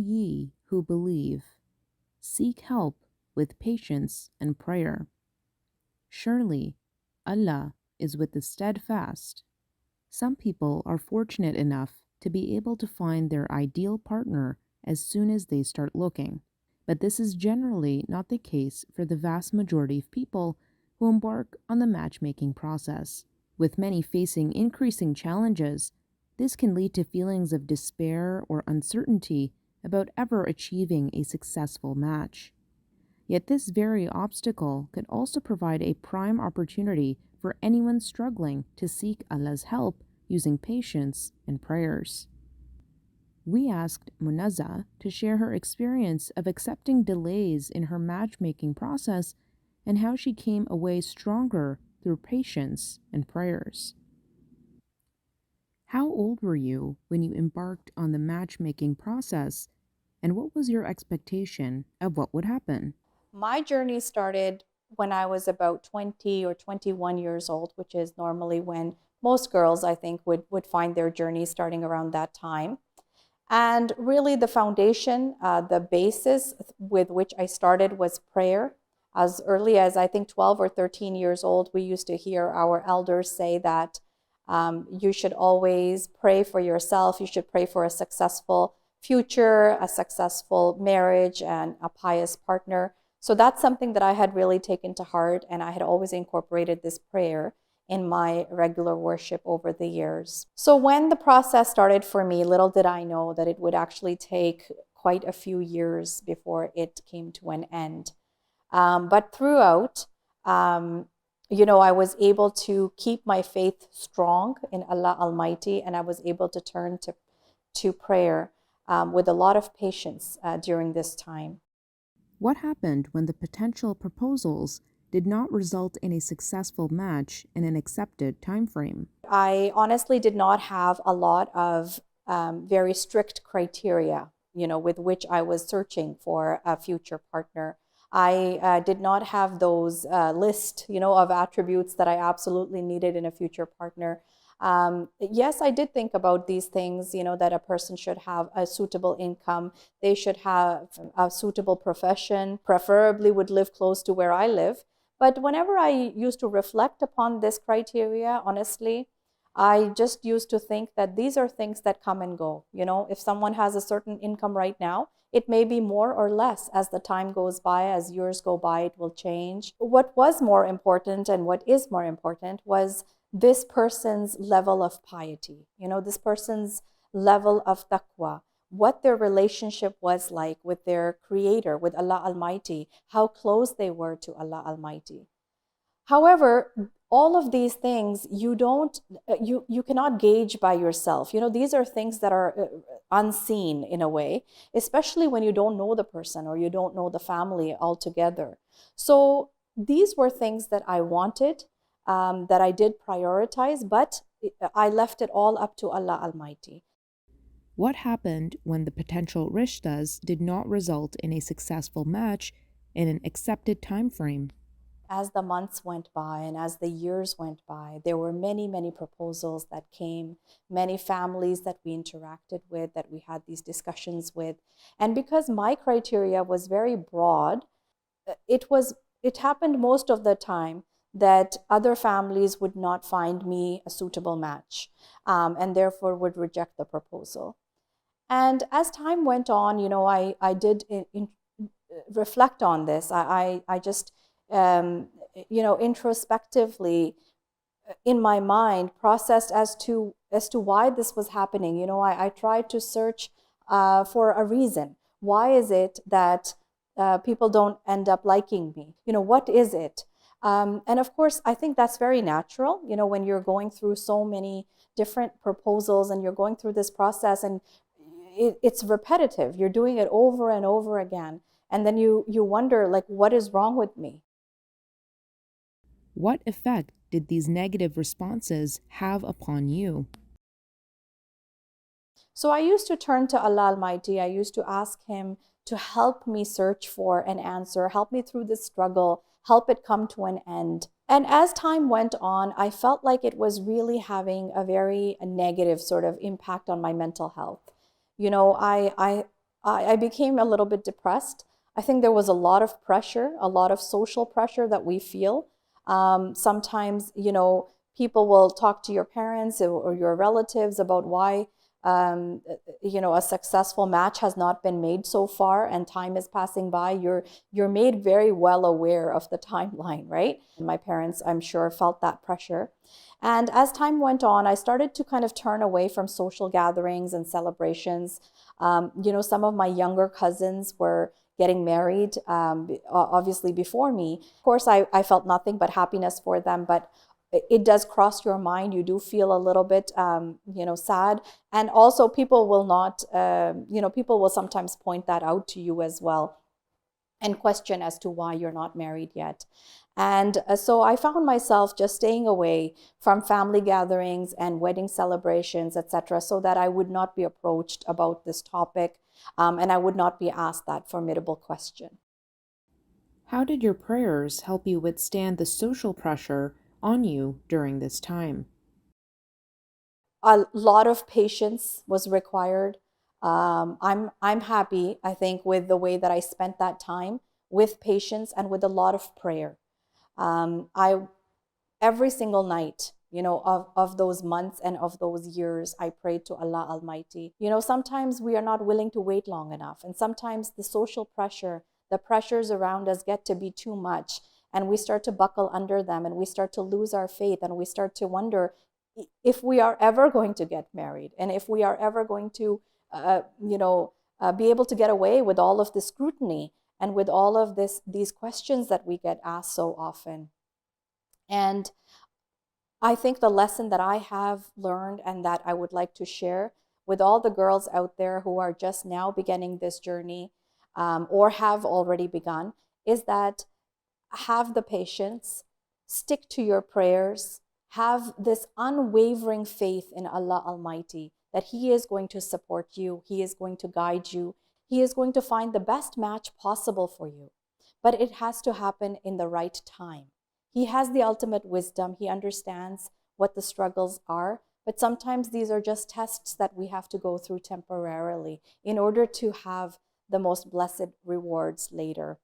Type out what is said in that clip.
ye who believe, seek help with patience and prayer. Surely Allah is with the steadfast. Some people are fortunate enough to be able to find their ideal partner as soon as they start looking, but this is generally not the case for the vast majority of people who embark on the matchmaking process. With many facing increasing challenges, this can lead to feelings of despair or uncertainty about ever achieving a successful match. Yet this very obstacle could also provide a prime opportunity for anyone struggling to seek Allah's help using patience and prayers. We asked Munaza to share her experience of accepting delays in her matchmaking process and how she came away stronger through patience and prayers. How old were you when you embarked on the matchmaking process, and what was your expectation of what would happen? My journey started when I was about 20 or 21 years old, which is normally when most girls, I think, would find their journey starting around that time. And really the foundation, the basis with which I started was prayer. As early as I think 12 or 13 years old, we used to hear our elders say that you should always pray for yourself. You should pray for a successful future, a successful marriage, and a pious partner. So that's something that I had really taken to heart, and I had always incorporated this prayer in my regular worship over the years. So when the process started for me, little did I know that it would actually take quite a few years before it came to an end. But throughout, I was able to keep my faith strong in Allah Almighty, and I was able to turn to prayer with a lot of patience during this time. What happened when the potential proposals did not result in a successful match in an accepted time frame? I honestly did not have a lot of very strict criteria, with which I was searching for a future partner. I did not have those list, of attributes that I absolutely needed in a future partner. Yes, I did think about these things, that a person should have a suitable income, they should have a suitable profession, preferably would live close to where I live. But whenever I used to reflect upon this criteria, honestly, I just used to think that these are things that come and go. If someone has a certain income right now, it may be more or less as the time goes by, as years go by, it will change. What was more important and what is more important was this person's level of piety, this person's level of taqwa, what their relationship was like with their creator, with Allah Almighty, how close they were to Allah Almighty. However, all of these things you cannot gauge by yourself. These are things that are unseen in a way, especially when you don't know the person or you don't know the family altogether. So these were things that I wanted, that I did prioritize, but I left it all up to Allah Almighty. What happened when the potential rishtas did not result in a successful match in an accepted time frame? As the months went by and as the years went by, there were many, many proposals that came, many families that we interacted with, that we had these discussions with. And because my criteria was very broad, it happened most of the time that other families would not find me a suitable match, and therefore would reject the proposal. And as time went on, I did reflect on this. I just introspectively in my mind processed as to why this was happening. I tried to search for a reason. Why is it that people don't end up liking me? What is it? And of course, I think that's very natural, when you're going through so many different proposals and you're going through this process and it's repetitive. You're doing it over and over again. And then you wonder, like, what is wrong with me? What effect did these negative responses have upon you? So I used to turn to Allah Almighty. I used to ask Him to help me search for an answer, help me through this struggle, help it come to an end. And as time went on, I felt like it was really having a very negative sort of impact on my mental health. I became a little bit depressed. I think there was a lot of pressure, a lot of social pressure that we feel. Sometimes, people will talk to your parents or your relatives about why, a successful match has not been made so far and time is passing by. You're made very well aware of the timeline, right? And my parents, I'm sure, felt that pressure. And as time went on, I started to kind of turn away from social gatherings and celebrations. Some of my younger cousins were getting married, obviously before me. Of course, I felt nothing but happiness for them, but it does cross your mind. You do feel a little bit, sad. And also people will not, people will sometimes point that out to you as well and question as to why you're not married yet. And so I found myself just staying away from family gatherings and wedding celebrations, etc., so that I would not be approached about this topic, and I would not be asked that formidable question. How did your prayers help you withstand the social pressure on you during this time? A lot of patience was required. I'm happy, I think, with the way that I spent that time with patience and with a lot of prayer. I every single night, of those months and of those years, I prayed to Allah Almighty. Sometimes we are not willing to wait long enough, and sometimes the social pressure, the pressures around us get to be too much, and we start to buckle under them, and we start to lose our faith, and we start to wonder if we are ever going to get married, and if we are ever going to, be able to get away with all of this scrutiny and with all of these questions that we get asked so often. And I think the lesson that I have learned and that I would like to share with all the girls out there who are just now beginning this journey, or have already begun, is that have the patience, stick to your prayers, have this unwavering faith in Allah Almighty that He is going to support you, He is going to guide you, He is going to find the best match possible for you. But it has to happen in the right time. He has the ultimate wisdom. He understands what the struggles are. But sometimes these are just tests that we have to go through temporarily in order to have the most blessed rewards later.